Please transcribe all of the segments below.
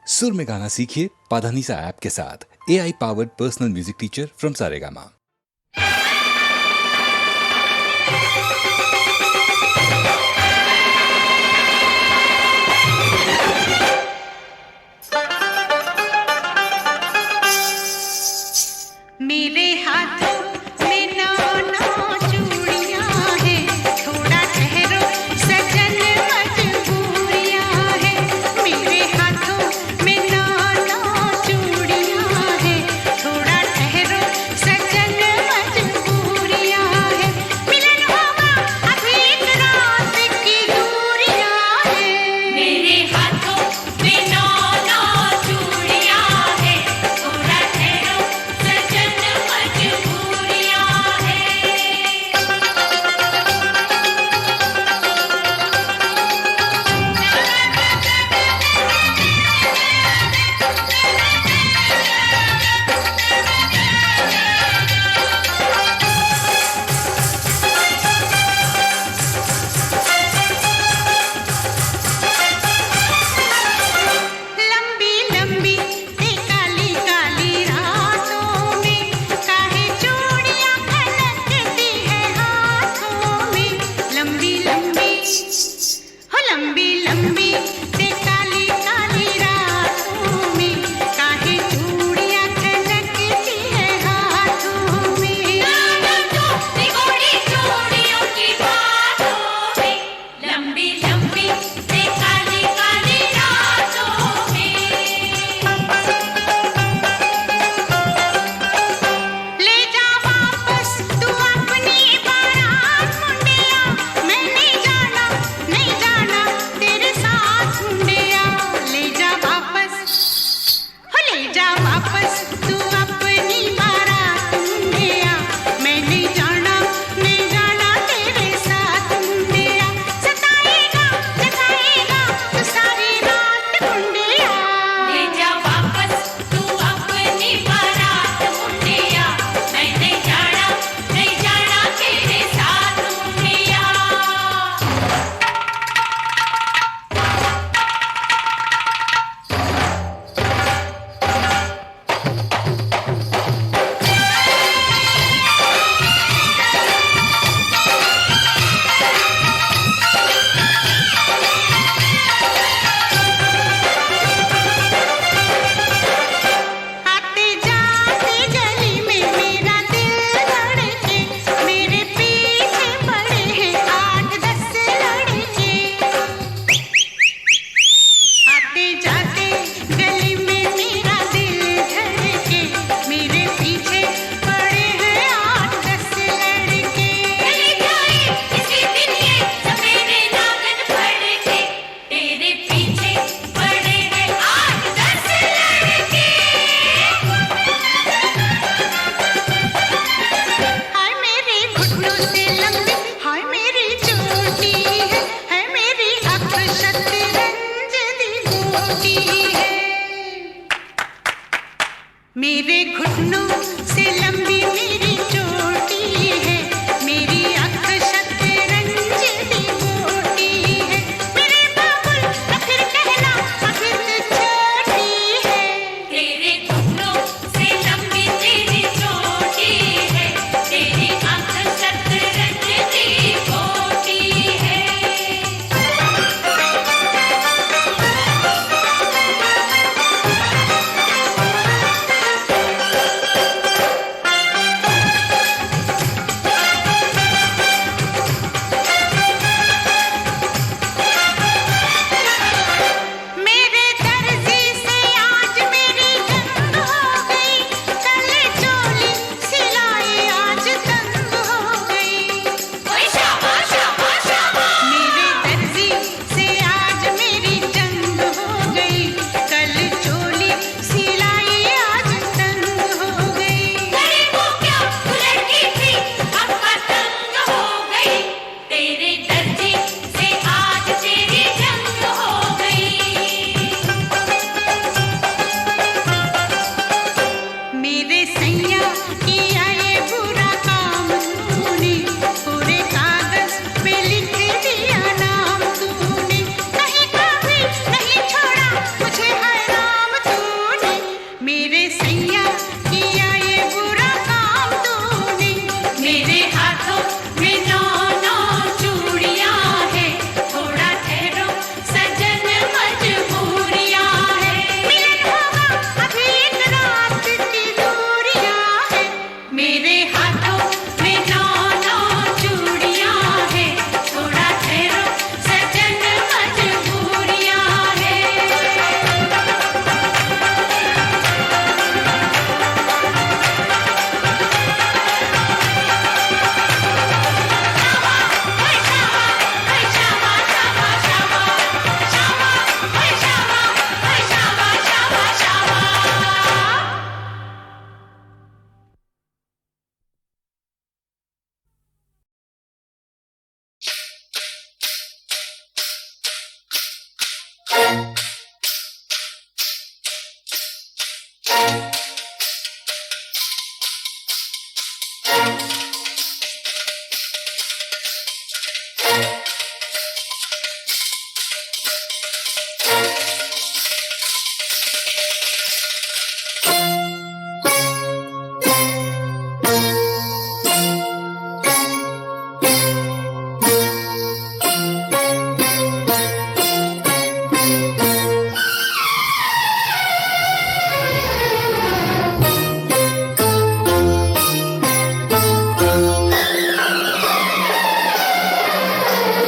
सुर में गाना सीखिए पाधानीसा ऐप के साथ। AI powered personal music teacher from Saregama. मेरे हाथों में नाना चूड़ियां हैं, थोड़ा ठहरो सजन मजबूरियां हैं। मेरे हाथों में नाना चूड़ियां हैं, थोड़ा ठहरो सजन मजबूरियां हैं। मिलन होगा अभी एक रात की दूरियां हैं। मेरे हाथों में नाना चूड़ियां हैं, थोड़ा ठहरो सजन मजबूरियां हैं। लंबी लंबी ते काली काली रातों में काहे चूड़ियां खनकती है हाथों में। लंबी लंबी हो लंबी लंबी ते काली काली रातों में काहे चूड़ियां खनकती है हाथों में। निगोड़ी चूड़ियों की बातों में, लंबी लंबी ते काली काली रातों में। ले जा वापस तू अपनी बारात मुंडिया, मैं नहीं जाना तेरे साथ मुंडिया। ले जा वापस हो ले जा वापस तू अपनी बारात मुंडिया, मैं नहीं जाना तेरे साथ मुंडिया। सताएगा जगाएगा तू सारी रात मुंडिया। ले जा वापस तू अपनी बारात मुंडिया, मैं नहीं जाना तेरे साथ मुंडिया। आते जाते गली में मेरा दिल धड़के, मेरे पीछे पड़े हैं 8-10 लड़के। आते जाते गली में मेरा दिल धड़के, मेरे पीछे पड़े हैं 8-10 लड़के। चली जाए किसी दिन ये सवेरे नागन फड़के, तेरे पीछे पड़े हैं 8-10 लड़के। हाय मेरे घुटनों से लंबी हाय मेरी चोटी है मेरी अक्ल शतरंज दी गोटी है। मेरे घुटनों से लंबी मेरी चोटी है, मेरी अक्ल शतरंज दी गोटी है। मेरे बाबुल तो फिर कहना अभी तो छोटी है। तेरे घुटनों से लंबी तेरी चोटी है, तेरी अक्ल शतरंज दी गोटी है।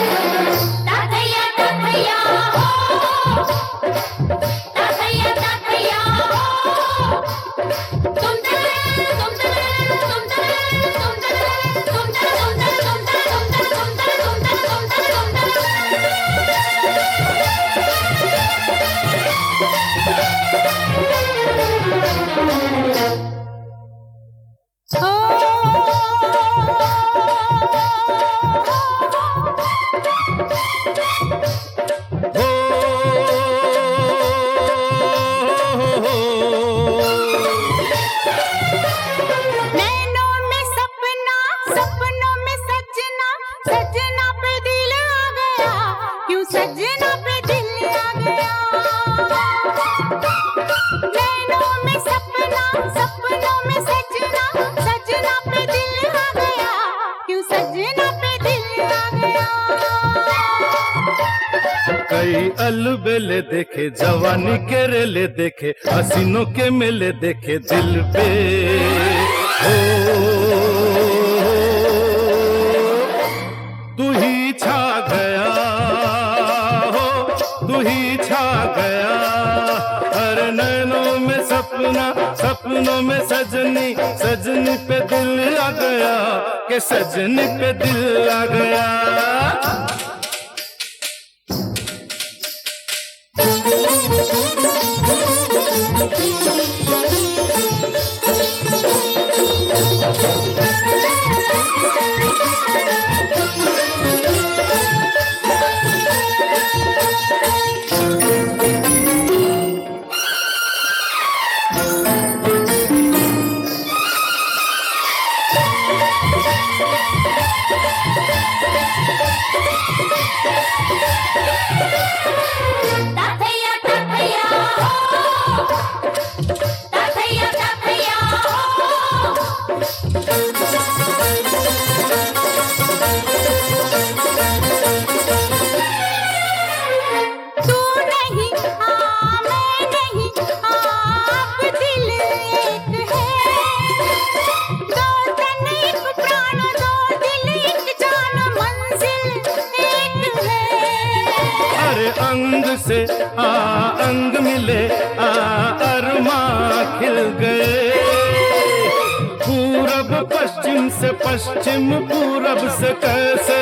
तातैया तातैया हो, तातैया तातैया हो, तुम तगड़े तुम तगड़े तुम तगड़े तुम तगड़े तुम तगड़े तुम तगड़े तुम तगड़े तुम तगड़े तुम तगड़े तुम तगड़े नैनों में सपना सपनों में सजना सजना पे दिल आ गया क्यों सजना पे दिल आ गया नैनों में सपना सपनों में सजना सजना पे दिल आ गया क्यों सजना पे दिल आ गया कई अलबेले देखे जवानी के रेले देखे हसीनों के मेले देखे दिल पे हो तू ही छा गया हो तू ही छा गया हर नैनों में सपना सपनों में सजनी सजनी पे दिल आ गया के सजनी पे दिल आ गया तातैया तातैया हो, तातैया तातैया हो, तू नहीं मैं नहीं आप दिल एक है दो तन एक प्राण दो दिल एक जान मंजिल एक है अरे अंग से अंग मिले अरमा खिल गए पूरब पश्चिम से पश्चिम पूरब से कैसे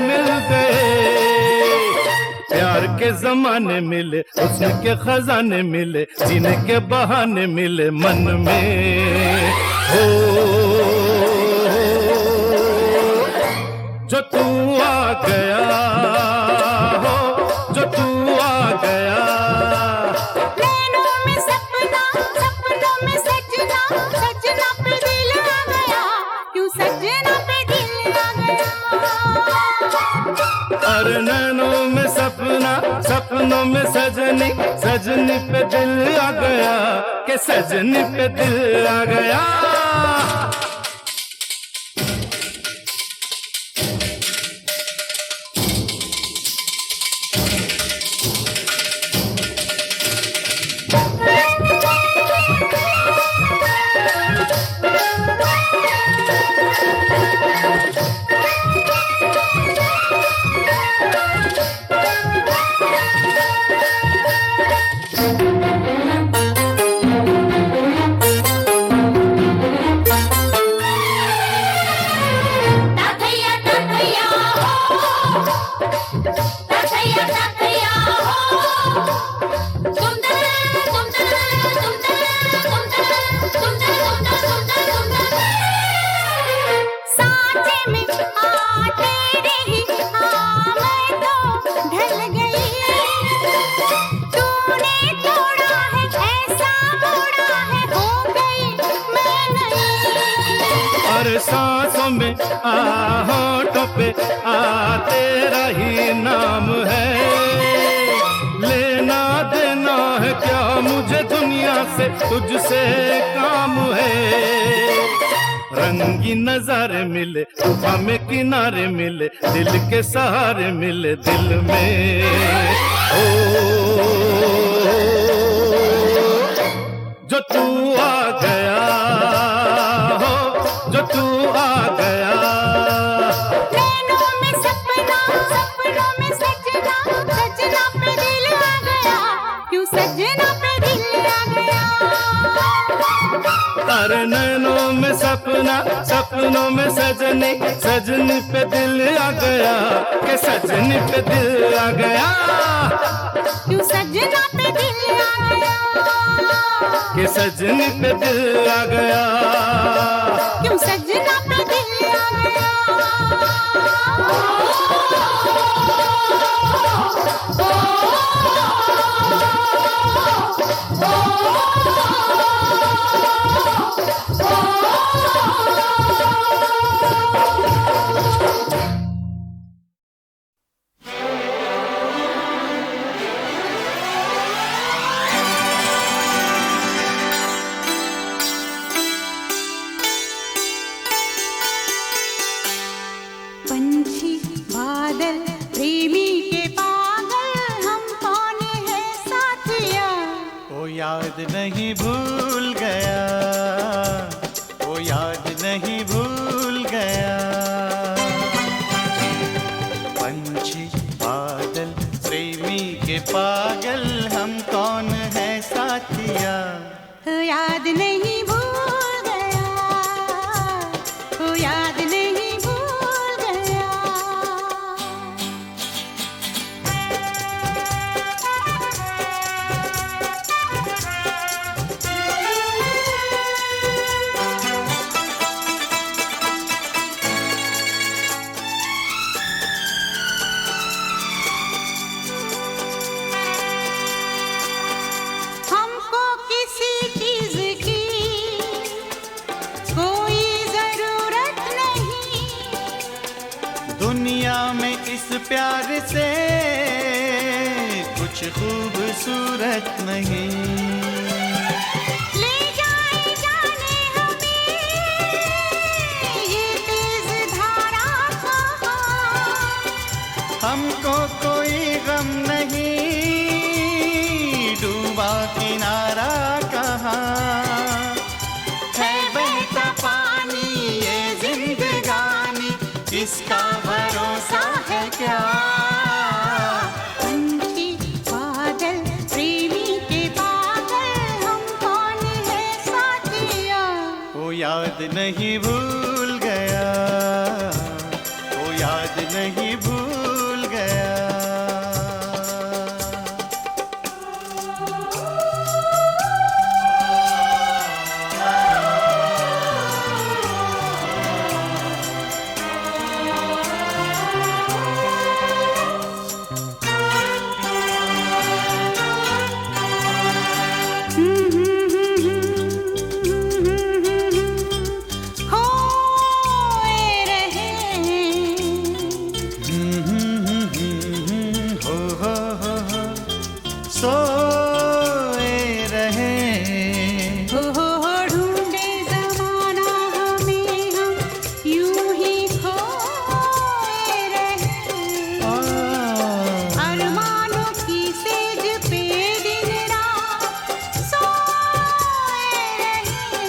मिल गए प्यार के जमाने मिले हुस्न के खजाने मिले जीने के बहाने मिले मन में हो जो तू आ गया हो जो तू आ गया नैनों में सपना सपनों में सजना सजना पे दिल आ गया क्यों सजना पे दिल आ गया अरे नैनों में सपना सपनों में सजनी सजनी पे दिल आ गया के सजनी पे दिल आ गया होठों पे तेरा ही नाम है। लेना देना है क्या मुझे दुनिया से, तुझसे काम है। रंगी नजारे मिले, हमें किनारे मिले, दिल के सहारे मिले दिल में। ओ जो तू आ गया हो, जो तू आ गया। नैनों में सपना, सपनों में सजना, सजना पे दिल आ गया, क्यों सजना पे दिल आ गया। अरे नैनों में सपना, सपनों में सजनी, सजनी पे दिल आ गया, के सजनी पे दिल आ गया, क्यों सजना पे दिल आ गया, के सजनी पे दिल आ गया, क्यों सजना पे दिल आ गया। पंछी बादल प्रेमी के पागल, हम कौन है साथिया। वो याद नहीं भूल गया, वो याद नहीं भूल गया। पंछी बादल प्रेमी के पागल, हम कौन है साथिया। याद नहीं भूल गया, वो याद नहीं भूल गया। हमको किसी चीज की कोई जरूरत नहीं, दुनिया में इस प्यार से कुछ खूबसूरत नहीं। ले जाए जाने हमें ये तेज धारा कहाँ। हमको कोई गम नहीं, डूबा किनारा कहाँ। है बहता पानी ये जिंदगानी, इसका भरोसा है क्या। पंछी बादल प्रेमी के पागल, हम कौन है साथिया। वो याद नहीं भूल गया, वो याद नहीं भूल गया। खोए रहे, हो सोए रहे। हो ढूंढे जमाना हमें, हम यूं ही खोए रहे। अरमानों की सेज पे दिन रात सोए रहे।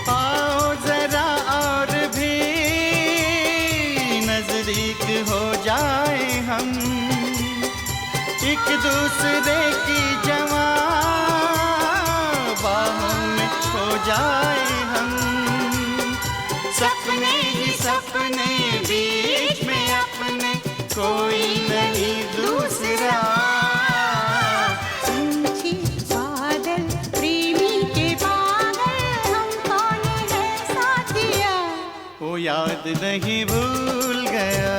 आओ जरा और भी नजदीक हो जाए हम, एक दूसरे की जवां बाहों में खो जाए हम। सपने ही सपने बीच में अपने, कोई नहीं दूसरा। पंछी बादल प्रेमी के पागल, हम कौन है साथिया। वो याद नहीं भूल गया,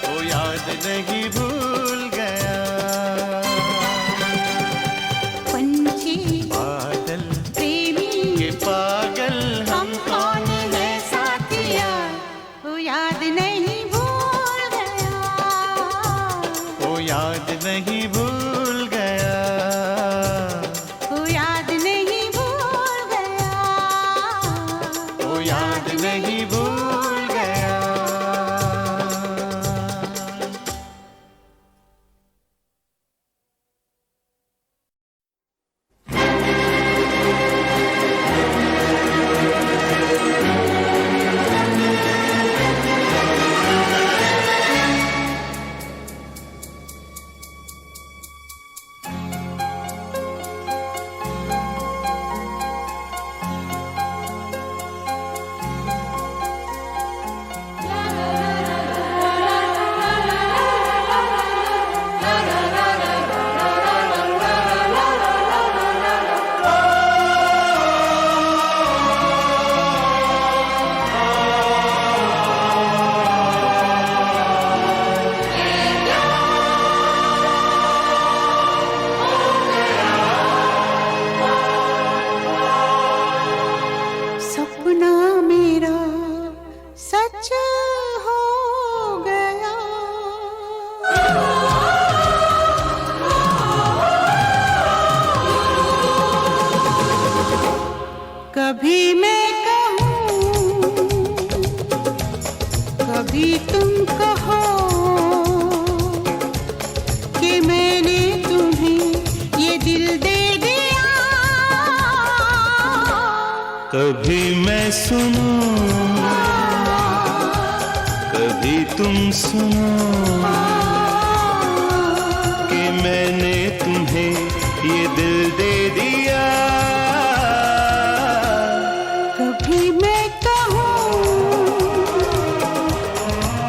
वो याद नहीं भूल गया। पंछी बादल प्रेमी के पागल, हम कौन है कभी मैं सुनूं, कभी तुम सुनो कि मैंने तुम्हें ये दिल दे दिया। कभी मैं कहूँ,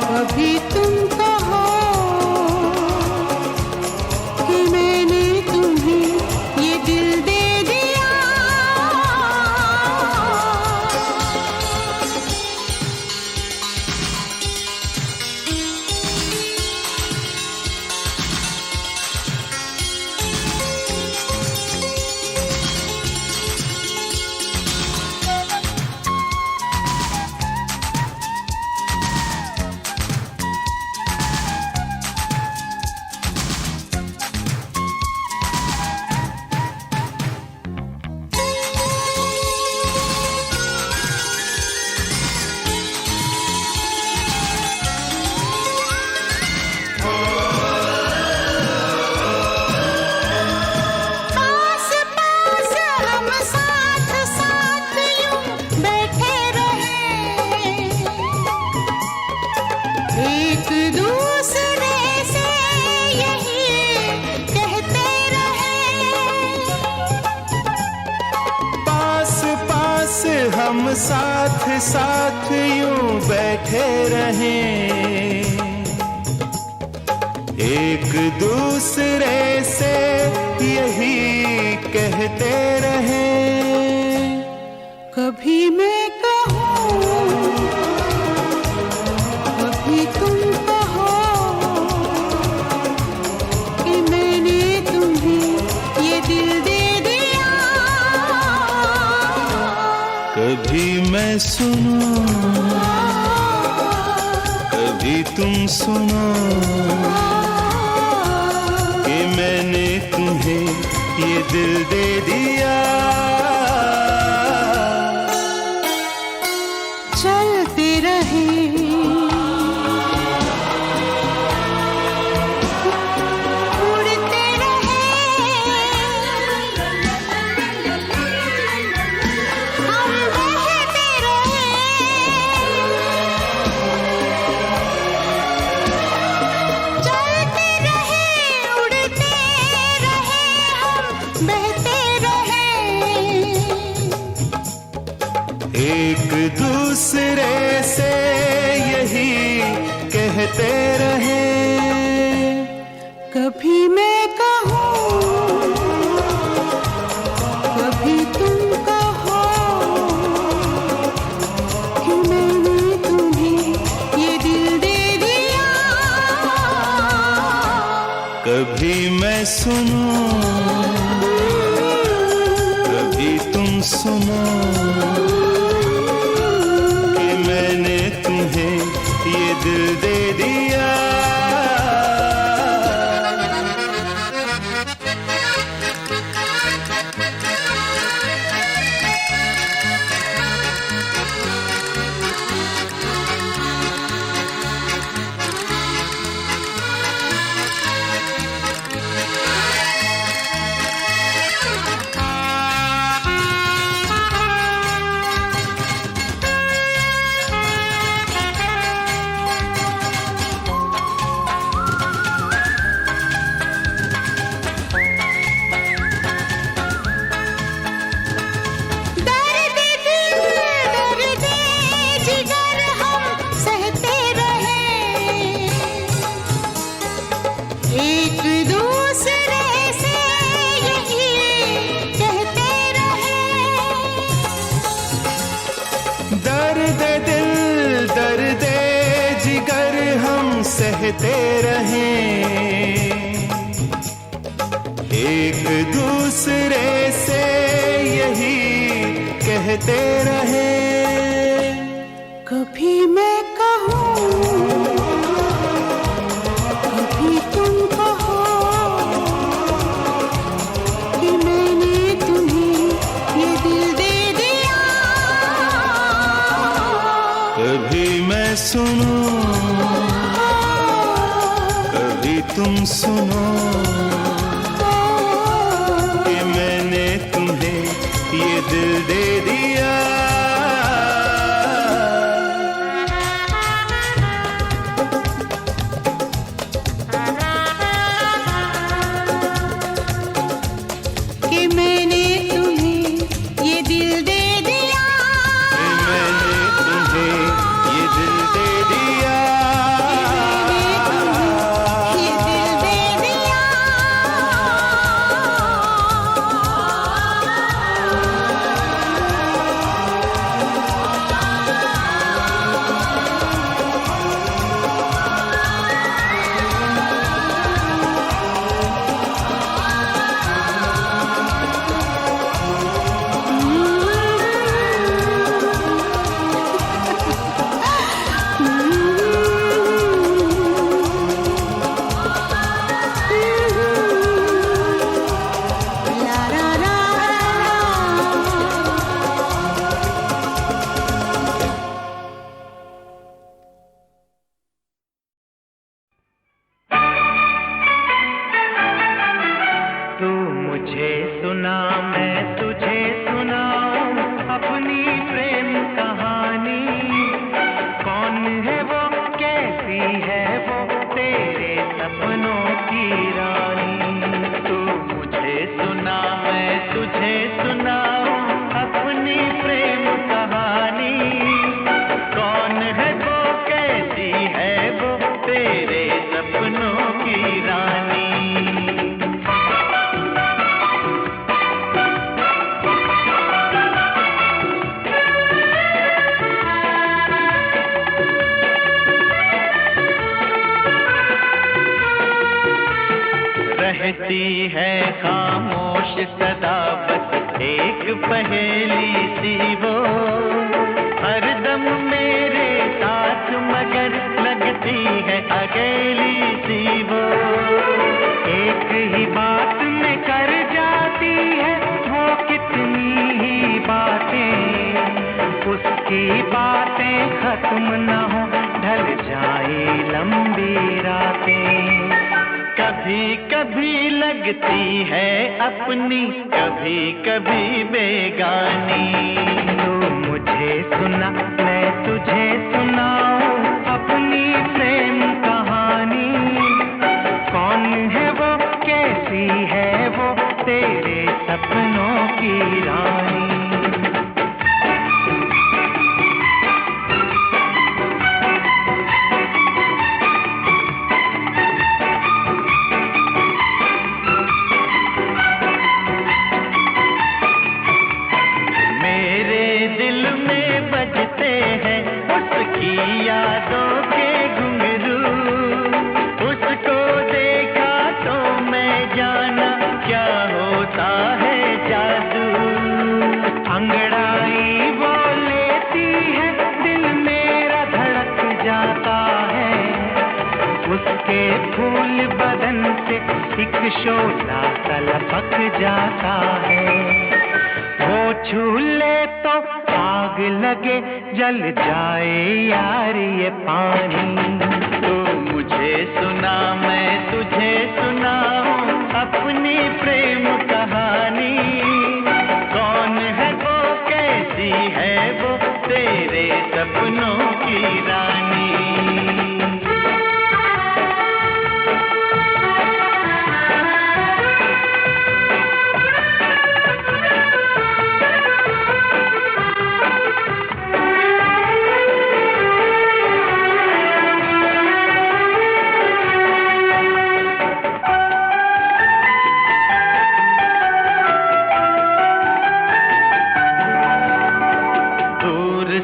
कभी तुम कहो कि मैंने तुम्हें ये दिल दे दिया। हम साथ साथ यूं बैठे रहें, एक दूसरे से यही कहते रहें। कभी मैं कहूँ, कभी तुम कहो कि मैंने तुम्हें ये दिल दे दिया। कभी मैं सुनूं, कभी तुम सुनो कि मैंने तुम्हें ये दिल दे दिया। चलते रहे उड़ते रहे, हम बहते रहे। चलते रहे उड़ते रहे, हम बहते रहे। एक दूसरे से यही कहते रहे। कभी मैं कहूँ, कभी तुम कहो कि मैंने तुम्हें ये दिल दे दिया। कभी मैं सुनूं, कभी तुम सुनो कि मैंने तुम्हें ये दिल दे दिया। दर्द दिल, दर्द जिगर हम सहते रहे, एक दूसरे से यही कहते रहे। दर्द दिल, दर्द जिगर हम सहते रहें, एक दूसरे से यही कहते रहें। कभी मैं कहूँ, कभी तुम कहो कि मैंने तुम्हें ये दिल दे दिया। कभी मैं सुनूं, कभी तुम सुनो कि मैंने तुम्हें ये दिल दे दिया। मुझे सुना मैं तुझे सुनाऊं अपनी प्रेम कहानी। कौन है वो, कैसी है वो, तेरे सपनों की रानी। तू मुझे सुना मैं तुझे सुनाऊं अपनी प्रेम कहानी। कौन है वो, कैसी है वो, तेरे सपनों की रानी। रहती है खामोश सदा बस एक पहेली सी वो, हरदम मेरे साथ मगर लगती है अकेली सी वो। एक ही बात में कर जाती है वो कितनी ही बातें, उसकी बातें खत्म न हो ढल जाए लंबी रातें। कभी कभी लगती है अपनी, कभी कभी बेगानी। तू मुझे सुना मैं तुझे सुनाऊं अपनी प्रेम कहानी। कौन है वो, कैसी है वो, तेरे सपनों की रानी। यादों के घुंघरू, उसको देखा तो मैं जाना क्या होता है जादू। अंगड़ाई वो लेती है दिल मेरा धड़क जाता है, उसके फूल बदन से एक शोला सा लपक जाता है। वो छू ले तो आग लगे जल जाए यार ये पानी। तो मुझे सुना मैं तुझे सुनाऊं अपनी प्रेम कहानी। कौन है वो, कैसी है वो, तेरे सपनों की रानी।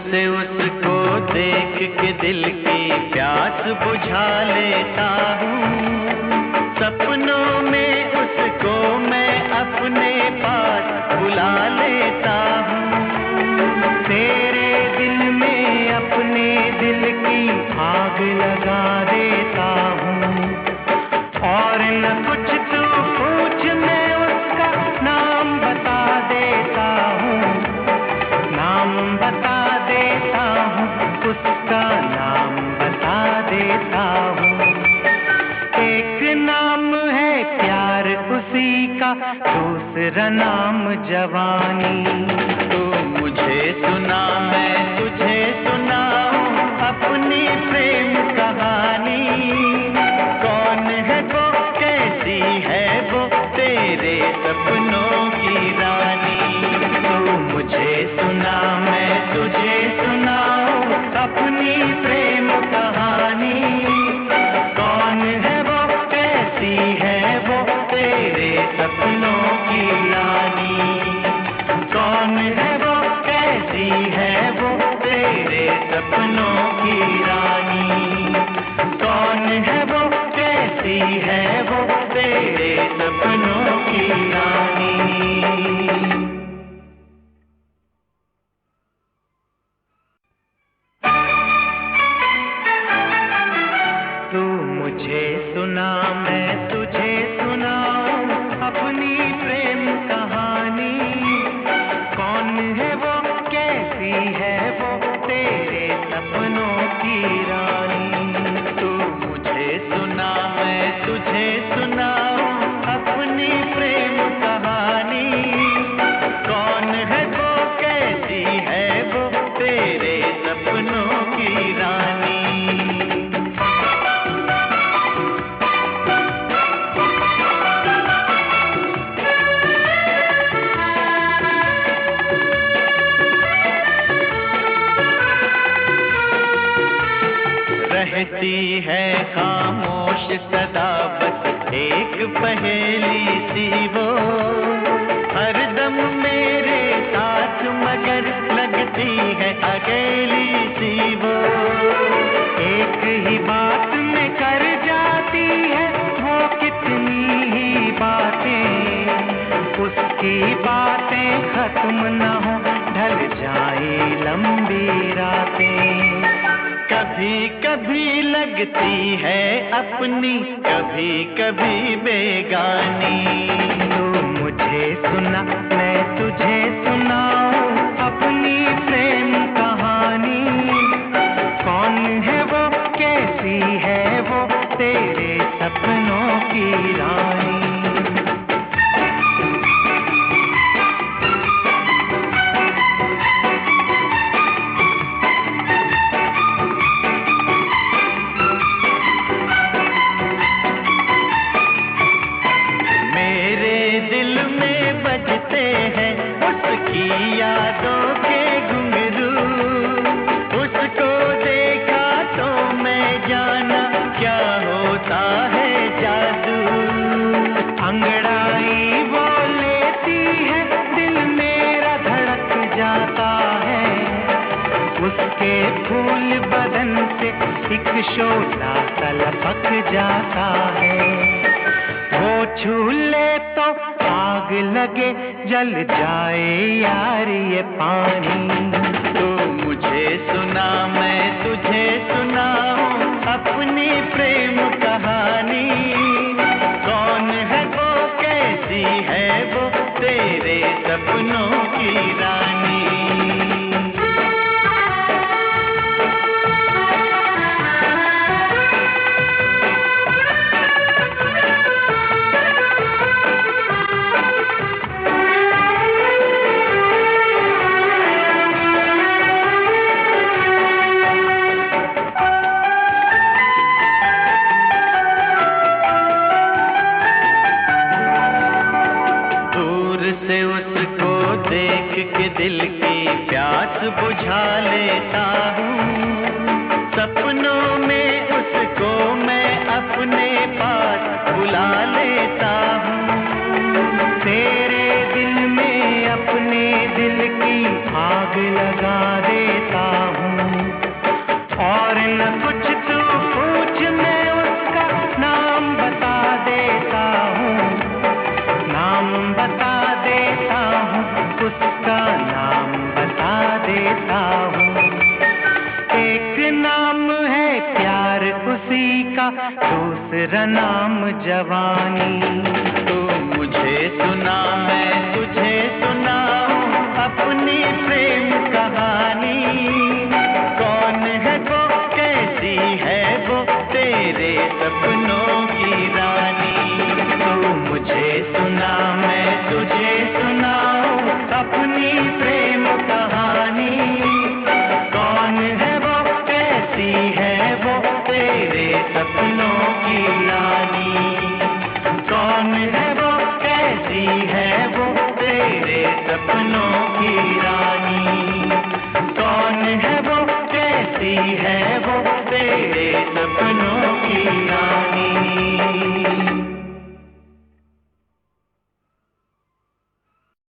से उसको देख के दिल की प्यास बुझा लेता हूँ। सपनों में उसको मैं अपने पास बुला लेता हूँ। तेरे दिल में अपने दिल की आग लगा देता हूँ। और न कुछ तू पूछ मैं उसका नाम बता देता हूँ। नाम बता देता हूँ, उसका नाम बता देता हूँ। एक नाम है प्यार उसी का, दूसरा नाम जवानी। तो मुझे सुना मैं तुझे सुनाऊं अपनी प्रेम कहानी। कौन है वो, कैसी है वो, तेरे सपनों की रानी। तो मुझे सुना मैं तुझे सुनाऊं अपनी प्रेम कहानी। कौन है वो, कैसी है वो, तेरे सपनों की रानी। कौन है वो, कैसी है वो, तेरे सपनों की रानी। पहेली सी वो, हरदम मेरे साथ मगर लगती है अकेली सी वो। एक ही बात में कर जाती है वो कितनी ही बातें, उसकी बातें खत्म न हो ढल जाए लंबी रातें। कभी कभी लगती है अपनी, कभी कभी बेगानी। तू मुझे सुना मैं तुझे सुनाऊं अपनी प्रेम कहानी। कौन है वो, कैसी है वो, तेरे सपनों की रानी। यादों के घुंघरू, उसको देखा तो मैं जाना क्या होता है जादू। अंगड़ाई वो लेती है, दिल मेरा धड़क जाता है। उसके फूल बदन से एक शोला सा लपक जाता है। वो छू ले तो आग लगे, जल जाए यार ये पानी। तू मुझे सुना मैं तुझे सुनाऊं अपनी प्रेम कहानी। कौन है वो, कैसी है वो, तेरे सपनों की रानी। से उसको देख के दिल की प्यास बुझा लेता हूँ। सपनों में उसको मैं अपने पास बुला लेता हूँ। तेरे दिल में अपने दिल की आग लगा देता हूँ। और न कुछ तू पूछ, मैं उसका नाम बता देता हूँ। नाम बता देता हूँ, उसका नाम बता देता हूँ। एक नाम है प्यार उसी का, दूसरा नाम जवानी। तू मुझे सुना मैं तुझे सुनाऊं अपनी प्रेम कहानी। कौन है वो, कैसी है वो, तेरे सपनों की रानी। तू मुझे सुना मैं तुझे सुनाऊं अपनी प्रेम कहानी। कौन है वो, कैसी है वो, तेरे सपनों की रानी। कौन है वो, कैसी है वो, तेरे सपनों की रानी। कौन है वो, कैसी है वो, तेरे